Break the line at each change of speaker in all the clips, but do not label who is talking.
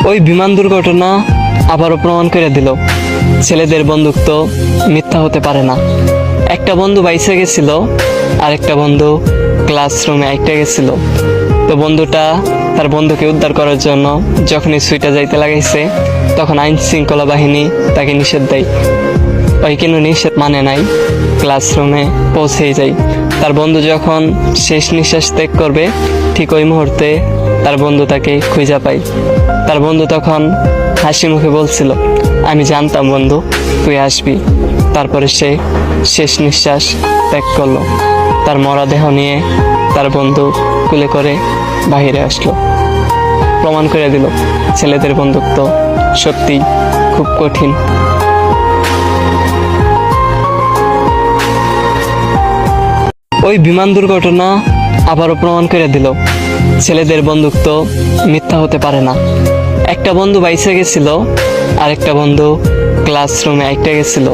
ওই বিমান দুর্ঘটনা আবারও প্রমাণ করে দিল ছেলেদের বন্ধুত্ব মিথ্যা হতে পারে না। একটা বন্ধু বাইসে গেছিল, আর একটা বন্ধু ক্লাসরুমে আইটা গেছিল। তো বন্ধুটা তার বন্ধুকে উদ্ধার করার জন্য যখনই সুইটা যাইতে লাগাইছে, তখন আইন শৃঙ্খলা বাহিনী তাকে নিষেধ দেয়। ওই কিন্তু নিষেধ মানে নাই, ক্লাসরুমে পৌঁছেই যায়। তার বন্ধু যখন শেষ নিঃশ্বাস ত্যাগ করবে, ঠিক ওই মুহূর্তে তার বন্ধু তাকে খুঁজে পায়। তার বন্ধু তখন হাসি মুখে বলছিল, আমি জানতাম বন্ধু তুই আসবি। তারপরে সে শেষ নিঃশ্বাস ত্যাগ করলো। তার মরা দেহ নিয়ে তার বন্ধু কুলে করে বাহিরে আসলো। প্রমাণ করে দিল ছেলেদের বন্ধুত্ব সত্যি খুব কঠিন। ওই বিমান দুর্ঘটনা আবারও প্রমাণ করে দিল ছেলেদের বন্ধুত্ব মিথ্যা হতে পারে না। একটা বন্ধু বাইসে গেছিল, আর একটা বন্ধু ক্লাসরুমে আইটা গেছিল।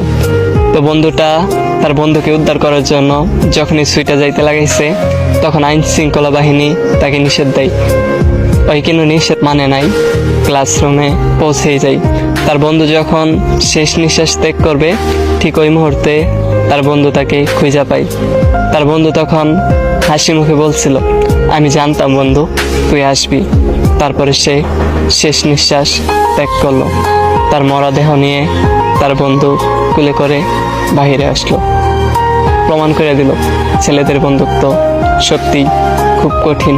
তো বন্ধুটা তার বন্ধুকে উদ্ধার করার জন্য যখনই সুইটা যাইতে লাগাইছে, তখন আইন শৃঙ্খলা বাহিনী তাকে নিষেধ দেয়। ওই কিন্তু নিষেধ মানে নাই, ক্লাসরুমে পৌঁছেই যায়। তার বন্ধু যখন শেষ নিঃশ্বাস ত্যাগ করবে, ঠিক ওই মুহূর্তে তার বন্ধু তাকে খুঁজে পায়। তার বন্ধু তখন হাসি মুখে বলছিল, আমি জানতাম বন্ধু তুই আসবি। তারপরে সে শেষ নিঃশ্বাস ত্যাগ করলো। তার মরা দেহ নিয়ে তার বন্ধু কুলে করে বাহিরে আসলো। প্রমাণ করে দিল ছেলেদের বন্ধুত্ব সত্যি খুব কঠিন।